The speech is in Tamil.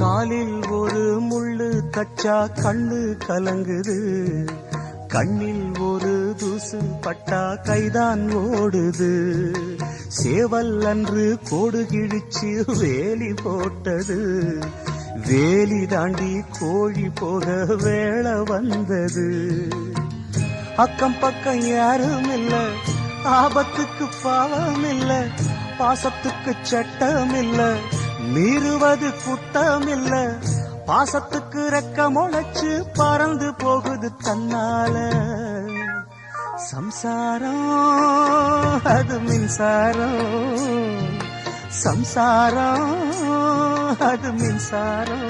காலில் ஒரு முள்ளு தச்சா கண்ணு கலங்குது, கண்ணில் ஒரு தூசு பட்டா கைதான் ஓடுது. சேவல் அன்று கோடு கிழிச்சு வேலி போட்டது, வேலி தாண்டி கோழி போக வேளை வந்தது. அக்கம் பக்கம் யாரும் இல்ல, ஆபத்துக்கு பாவம் இல்ல, பாசத்துக்கு சட்டம் இல்ல, மீறுவது குத்தம் இல்ல, பாசத்துக்கு ரெக்க முளைச்சு பறந்து போகுது தன்னால. சம்சாரம் அது மின்சாரம், சம்சாரம் அது மின்சாரம்.